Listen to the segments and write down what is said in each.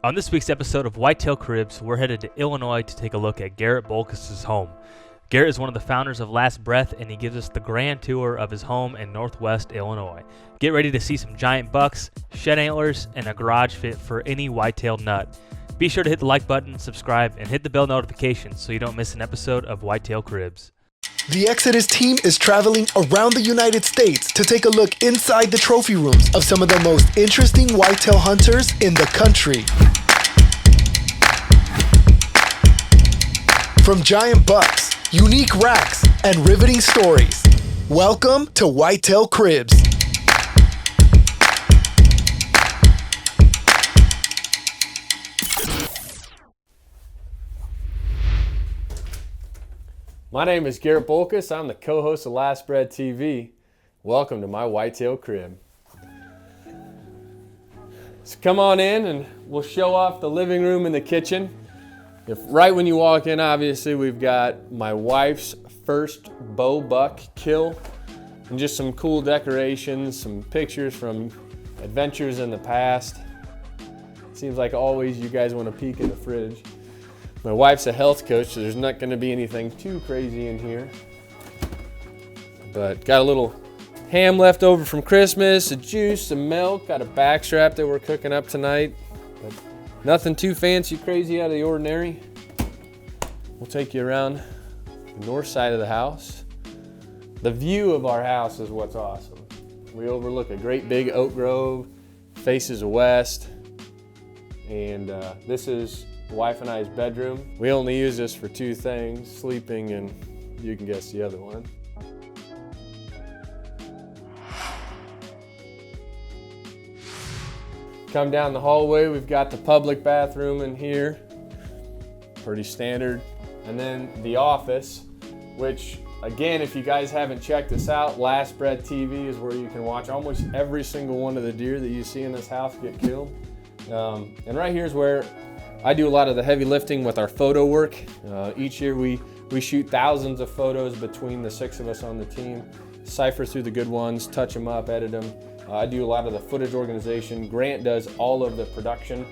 On this week's episode of Whitetail Cribs, we're headed to Illinois to take a look at Garrett Boelkes' home. Garrett is one of the founders of Last Breath, and he gives us the grand tour of his home in Northwest Illinois. Get ready to see some giant bucks, shed antlers, and a garage fit for any whitetail nut. Be sure to hit the like button, subscribe, and hit the bell notification so you don't miss an episode of Whitetail Cribs. The Exodus team is traveling around the United States to take a look inside the trophy rooms of some of the most interesting whitetail hunters in the country. From giant bucks, unique racks, and riveting stories, welcome to Whitetail Cribs. My name is Garrett Boelkes. I'm the co-host of Last Breath TV. Welcome to my Whitetail Crib. So come on in and we'll show off the living room and the kitchen. Right when you walk in, obviously, we've got my wife's first bow buck kill and just some cool decorations, some pictures from adventures in the past. Seems like always you guys want to peek in the fridge. My wife's a health coach, so there's not going to be anything too crazy in here. But got a little ham left over from Christmas, a juice, some milk, got a backstrap that we're cooking up tonight. But nothing too fancy, crazy, out of the ordinary. We'll take you around the north side of the house. The view of our house is what's awesome. We overlook a great big oak grove, faces west, and this is wife and I's bedroom. We only use this for two things, sleeping and you can guess the other one. Come down the hallway, we've got the public bathroom in here, pretty standard. And then the office, which again, if you guys haven't checked this out, Last Breath TV is where you can watch almost every single one of the deer that you see in this house get killed. And right here is where I do a lot of the heavy lifting with our photo work. Each year we shoot thousands of photos between the 6 of us on the team, cipher through the good ones, touch them up, edit them. I do a lot of the footage organization. Grant does all of the production,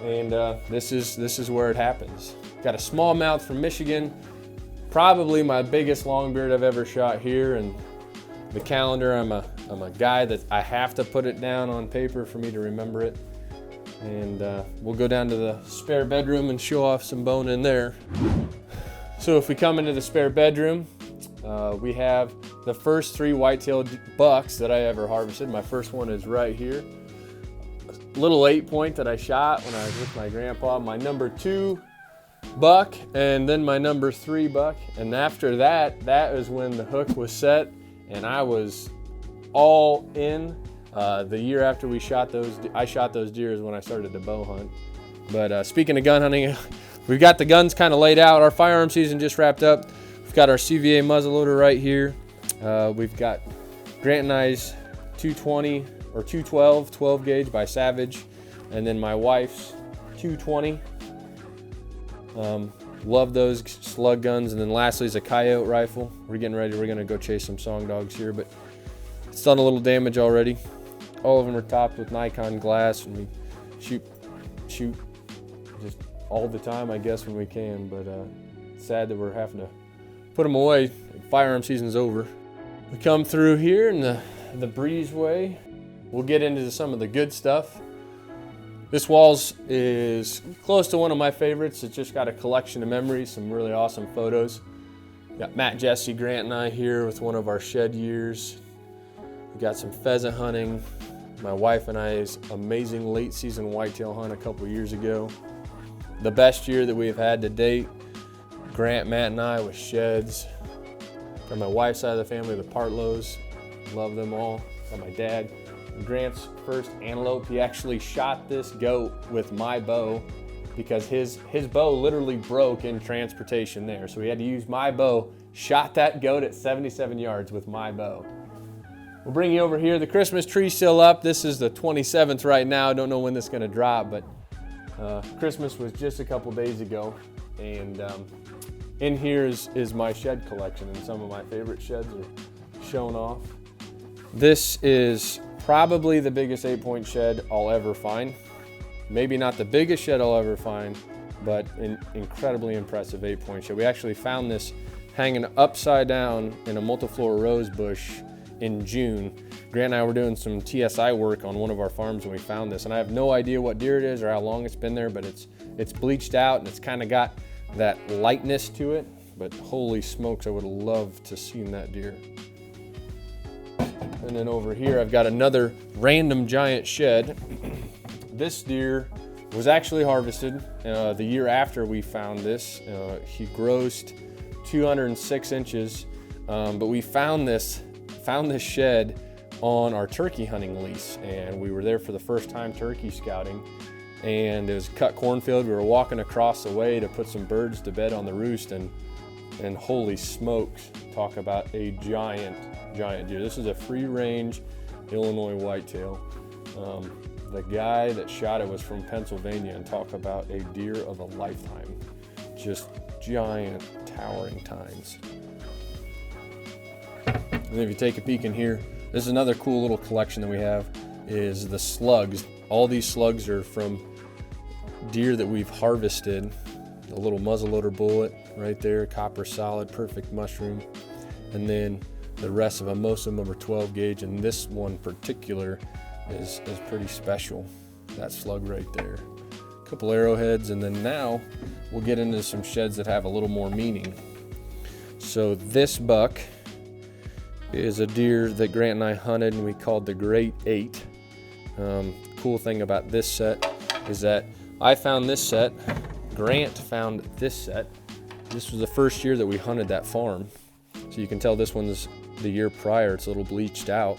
and this is where it happens. Got a smallmouth from Michigan, probably my biggest longbeard I've ever shot here. And the calendar, I'm a guy that I have to put it down on paper for me to remember it. And we'll go down to the spare bedroom and show off some bone in there. So if we come into the spare bedroom, we have the first 3 whitetail bucks that I ever harvested. My first one is right here. A little 8-point that I shot when I was with my grandpa. My number 2 buck, and then my number 3 buck. And after that, that is when the hook was set and I was all in. The year after I shot those deer is when I started to bow hunt. But speaking of gun hunting, we've got the guns kind of laid out. Our firearm season just wrapped up. We've got our CVA muzzleloader right here. We've got Grant and I's 220 or 212 12 gauge by Savage, and then my wife's 220. Love those slug guns. And then lastly is a coyote rifle. We're getting ready. We're gonna go chase some song dogs here, but it's done a little damage already. All of them are topped with Nikon glass, and we shoot just all the time, I guess, when we can. But it's sad that we're having to put them away. Firearm season's over. We come through here in the breezeway. We'll get into some of the good stuff. This walls is close to one of my favorites. It's just got a collection of memories, some really awesome photos. Got Matt, Jesse, Grant, and I here with one of our shed years. We got some pheasant hunting. My wife and I's amazing late season whitetail hunt a couple years ago. The best year that we've had to date. Grant, Matt, and I with sheds. Got my wife's side of the family, the Partlows. Love them all. Got my dad. Grant's first antelope. He actually shot this goat with my bow because his bow literally broke in transportation there. So he had to use my bow, shot that goat at 77 yards with my bow. We'll bring you over here. The Christmas tree's still up. This is the 27th right now. I don't know when this is gonna drop, but Christmas was just a couple days ago. And in here is my shed collection, and some of my favorite sheds are shown off. This is probably the biggest 8-point shed I'll ever find. maybe not the biggest shed I'll ever find, but an incredibly impressive 8-point shed. We actually found this hanging upside down in a multiflora rose bush in June. Grant and I were doing some TSI work on one of our farms when we found this, and I have no idea what deer it is or how long it's been there, but it's bleached out and it's kind of got that lightness to it. But holy smokes, I would have loved to seen that deer. And then over here, I've got another random giant shed. This deer was actually harvested the year after we found this. He grossed 206 inches, but we found this shed on our turkey hunting lease, and we were there for the first time turkey scouting, and it was cut cornfield. We were walking across the way to put some birds to bed on the roost, and holy smokes, talk about a giant deer. This is a free range Illinois whitetail. The guy that shot it was from Pennsylvania, and talk about a deer of a lifetime. Just giant, towering tines. And if you take a peek in here, this is another cool little collection that we have, is the slugs. All these slugs are from deer that we've harvested. A little muzzleloader bullet right there, copper solid, perfect mushroom. And then the rest of them, most of them are 12 gauge, and this one particular is pretty special. That slug right there. A couple arrowheads, and then now we'll get into some sheds that have a little more meaning. So this buck is a deer that Grant and I hunted, and we called the Great 8. Cool thing about this set is that I found this set, Grant found this set. This was the first year that we hunted that farm. So you can tell this one's the year prior, it's a little bleached out.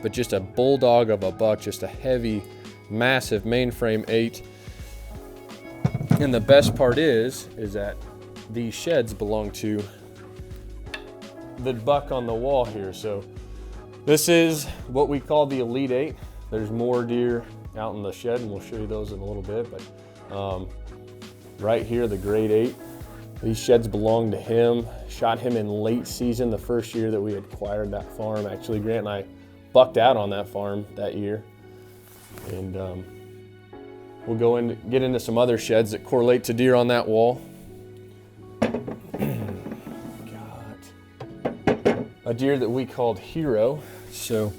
But just a bulldog of a buck, just a heavy, massive mainframe 8. And the best part is that these sheds belong to the buck on the wall here. So this is what we call the Elite 8. There's more deer out in the shed, and we'll show you those in a little bit, but right here, the Great 8. These sheds belong to him. Shot him in late season, the first year that we acquired that farm. Actually, Grant and I bucked out on that farm that year. And we'll go in, get into some other sheds that correlate to deer on that wall. Got a deer that we called Hero. So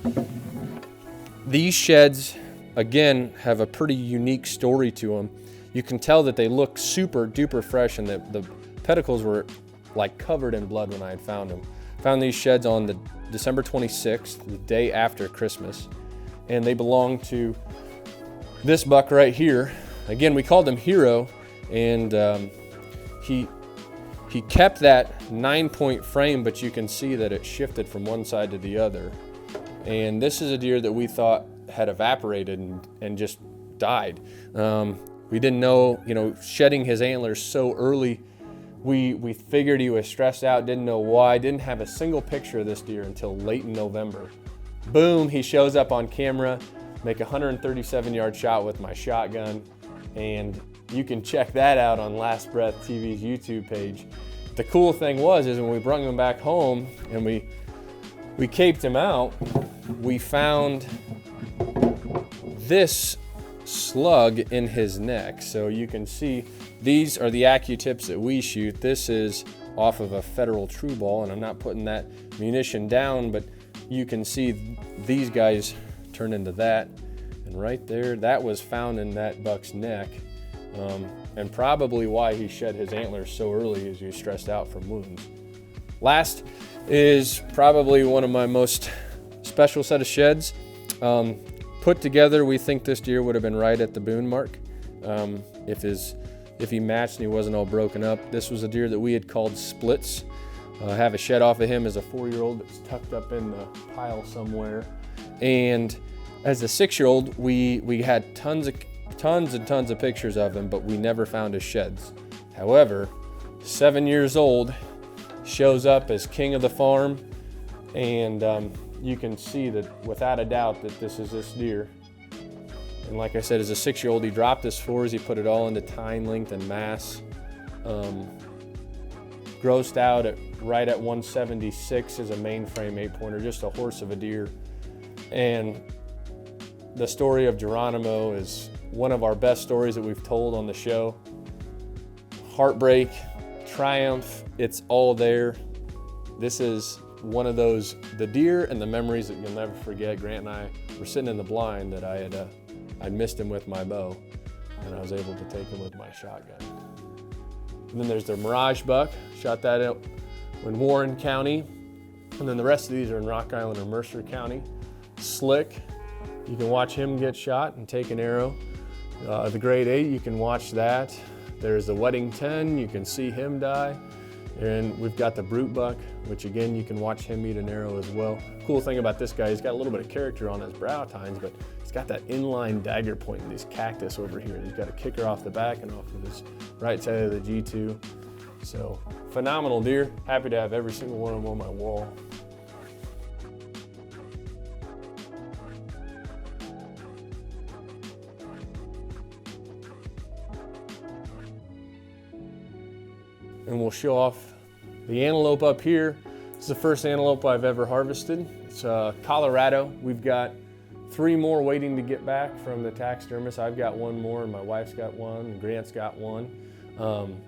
these sheds, again, have a pretty unique story to them. You can tell that they look super duper fresh, and the pedicles were like covered in blood when I had found them. Found these sheds on the December 26th, the day after Christmas, and they belong to this buck right here. Again, we called him Hero, and he kept that 9-point frame, but you can see that it shifted from one side to the other. And this is a deer that we thought had evaporated and just died. We didn't know, shedding his antlers so early, we figured he was stressed out, didn't know why, didn't have a single picture of this deer until late in November. Boom, he shows up on camera, make a 137-yard shot with my shotgun, and you can check that out on Last Breath TV's YouTube page. The cool thing is when we brought him back home and we caped him out, we found this slug in his neck. So you can see these are the AccuTips that we shoot. This is off of a Federal True Ball, and I'm not putting that munition down, but you can see these guys turn into that. And right there, that was found in that buck's neck. And probably why he shed his antlers so early is he was stressed out from wounds. Last is probably one of my most special set of sheds. Put together, we think this deer would have been right at the Boone mark if he matched and he wasn't all broken up. This was a deer that we had called Splits. I have a shed off of him as a 4-year-old that's tucked up in the pile somewhere. And as a 6-year-old, we had tons of pictures of him, but we never found his sheds. However, 7 years old, shows up as king of the farm, and you can see that without a doubt that this is this deer. And like I said, as a 6-year-old, he dropped his fours, he put it all into tine, length, and mass. Grossed out right at 176 as a mainframe 8-pointer, just a horse of a deer. And the story of Geronimo is one of our best stories that we've told on the show. Heartbreak, triumph, it's all there. This is one of those, the deer and the memories that you'll never forget. Grant and I were sitting in the blind that I'd missed him with my bow, and I was able to take him with my shotgun. And then there's the Mirage buck, shot that out in Warren County. And then the rest of these are in Rock Island or Mercer County. Slick, you can watch him get shot and take an arrow. The grade 8, you can watch that. There's the Wedding 10, you can see him die. And we've got the Brute buck, which again, you can watch him eat an arrow as well. Cool thing about this guy, he's got a little bit of character on his brow tines, but he's got that inline dagger point in these cactus over here. He's got a kicker off the back and off of his right side of the G2. So phenomenal deer. Happy to have every single one of them on my wall. And we'll show off the antelope up here. This is the first antelope I've ever harvested. It's Colorado. We've got 3 more waiting to get back from the taxidermist. I've got 1 more, and my wife's got 1, and Grant's got 1.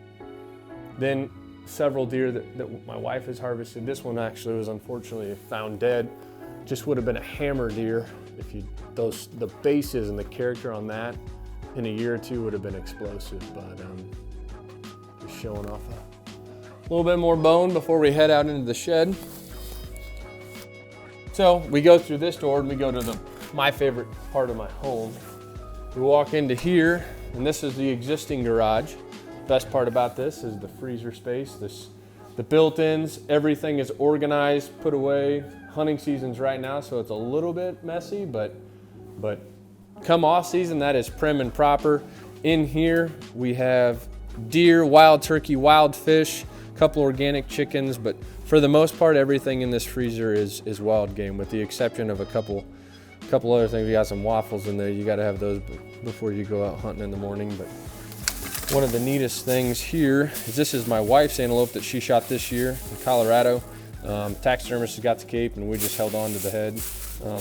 Then several deer that my wife has harvested. This one actually was unfortunately found dead. Just would have been a hammer deer if the bases and the character on that in a year or 2 would have been explosive. But just showing off a little bit more bone before we head out into the shed. So we go through this door and we go to my favorite part of my home. We walk into here, and this is the existing garage. Best part about this is the freezer space. The built-ins, everything is organized, put away. Hunting season's right now, so it's a little bit messy, but come off season, that is prim and proper. In here, we have deer, wild turkey, wild fish, a couple organic chickens, but for the most part, everything in this freezer is wild game, with the exception of a couple other things. We got some waffles in there. You got to have those before you go out hunting in the morning. But one of the neatest things here is this is my wife's antelope that she shot this year in Colorado. Taxidermist has got the cape, and we just held on to the head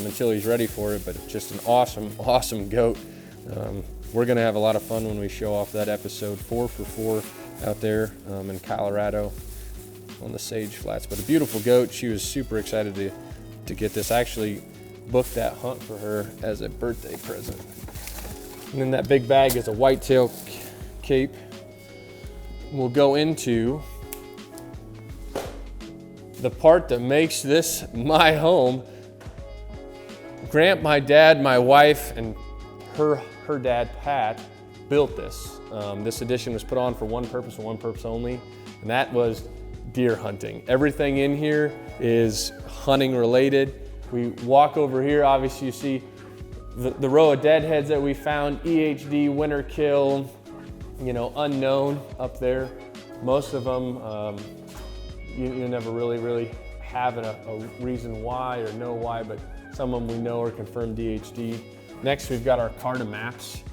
until he's ready for it. But it's just an awesome goat. We're gonna have a lot of fun when we show off that episode 4 for 4 out there in Colorado on the Sage Flats. But a beautiful goat. She was super excited to get this. I actually booked that hunt for her as a birthday present. And then that big bag is a whitetail cape. We'll go into the part that makes this my home. Grant, my dad, my wife, and her dad, Pat, built this. This edition was put on for one purpose and one purpose only, and that was deer hunting. Everything in here is hunting related. We walk over here, obviously you see the row of deadheads that we found, EHD, winter kill, unknown up there. Most of them, you never really have a reason why or know why, but some of them we know are confirmed DHD. Next, we've got our card of maps,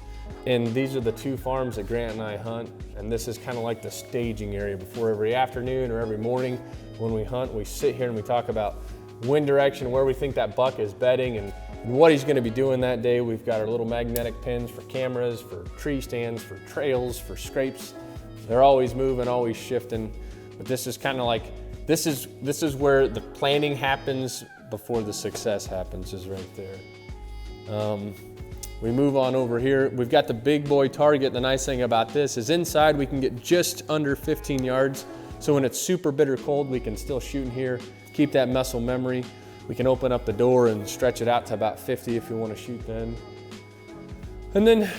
and these are the 2 farms that Grant and I hunt, and this is kind of like the staging area. Before every afternoon or every morning when we hunt, we sit here and we talk about wind direction, where we think that buck is bedding, and what he's going to be doing that day. We've got our little magnetic pins for cameras, for tree stands, for trails, for scrapes. They're always moving, always shifting, but this is kind of like, this is where the planning happens before the success happens, is right there. We move on over here. We've got the big boy target. The nice thing about this is inside we can get just under 15 yards. So when it's super bitter cold, we can still shoot in here, keep that muscle memory. We can open up the door and stretch it out to about 50 if you want to shoot then. And then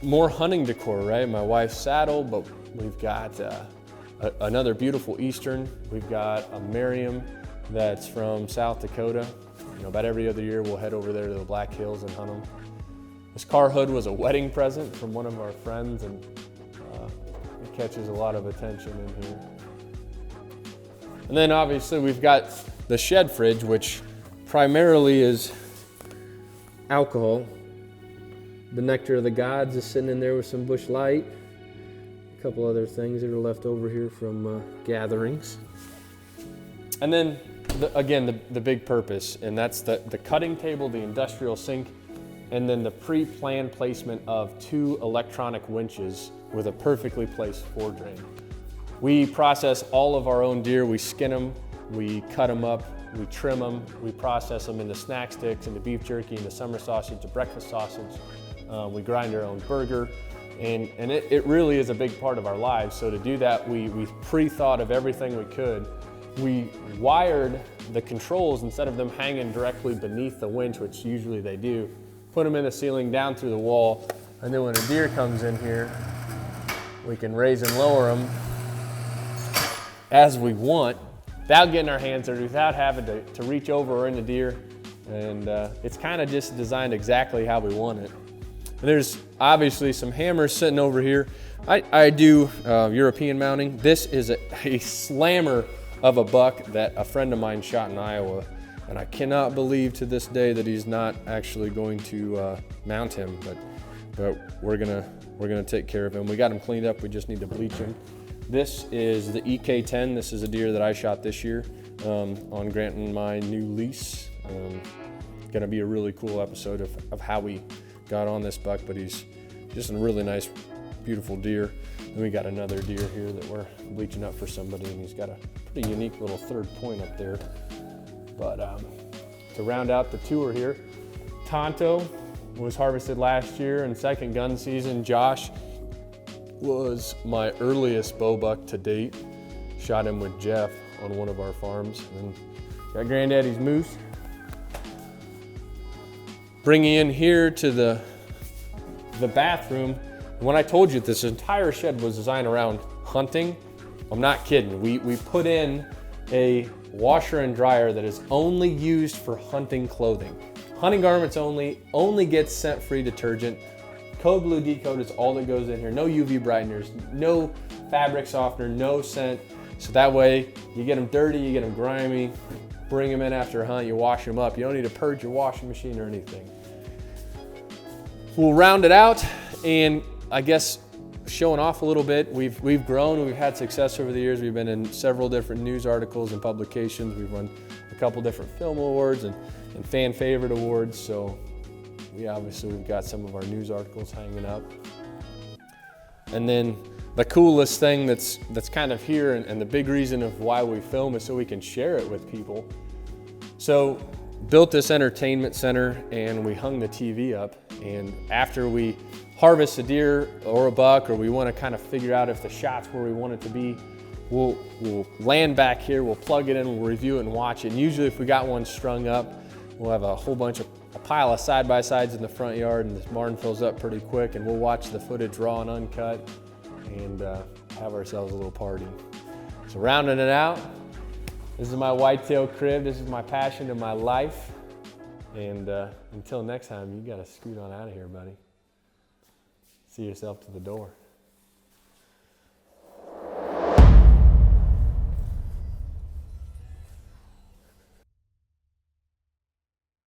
more hunting decor, right? My wife's saddle, but we've got another beautiful Eastern. We've got a Merriam that's from South Dakota. About every other year we'll head over there to the Black Hills and hunt them. This car hood was a wedding present from one of our friends, and it catches a lot of attention in here. And then obviously we've got the shed fridge, which primarily is alcohol. The Nectar of the Gods is sitting in there with some Busch Light. A couple other things that are left over here from gatherings. And then again, the big purpose, and that's the cutting table, the industrial sink, and then the pre-planned placement of 2 electronic winches with a perfectly placed foredrain. We process all of our own deer. We skin them, we cut them up, we trim them, we process them into snack sticks, into beef jerky, into summer sausage, into breakfast sausage. We grind our own burger, and it really is a big part of our lives. So to do that, we pre-thought of everything we could. We wired the controls, instead of them hanging directly beneath the winch, which usually they do, put them in the ceiling down through the wall, and then when a deer comes in here, we can raise and lower them as we want, without getting our hands dirty, without having to reach over or in the deer. And it's kind of just designed exactly how we want it. And there's obviously some hammers sitting over here. I do European mounting. This is a slammer of a buck that a friend of mine shot in Iowa. And I cannot believe to this day that he's not actually going to mount him, but we're gonna take care of him. We got him cleaned up, we just need to bleach him. This is the EK10. This is a deer that I shot this year on granting my new lease. Gonna be a really cool episode of how we got on this buck, but he's just a really nice, beautiful deer. And we got another deer here that we're bleaching up for somebody, and he's got a pretty unique little third point up there. But to round out the tour here, Tonto was harvested last year in second gun season. Josh was my earliest bow buck to date. Shot him with Jeff on one of our farms. And got Granddaddy's moose. Bringing in here to the bathroom. When I told you this entire shed was designed around hunting, I'm not kidding. We put in a washer and dryer that is only used for hunting clothing. Hunting garments only gets scent-free detergent. Code Blue Decode is all that goes in here. No UV brighteners, no fabric softener, no scent. So that way you get them dirty, you get them grimy, bring them in after a hunt, you wash them up. You don't need to purge your washing machine or anything. We'll round it out, and I guess showing off a little bit, we've grown, we've had success over the years. We've been in several different news articles and publications. We've won a couple different film awards and fan favorite awards. So we've got some of our news articles hanging up. And then the coolest thing that's kind of here, and the big reason of why we film, is so we can share it with people. So built this entertainment center, and we hung the TV up, and after we harvest a deer or a buck, or we want to kind of figure out if the shot's where we want it to be, we'll land back here, we'll plug it in, we'll review it and watch it. And usually if we got one strung up, we'll have a pile of side-by-sides in the front yard, and this barn fills up pretty quick, and we'll watch the footage raw and uncut and have ourselves a little party. So rounding it out, this is my Whitetail crib. This is my passion and my life. And until next time, you gotta scoot on out of here, buddy. See yourself to the door.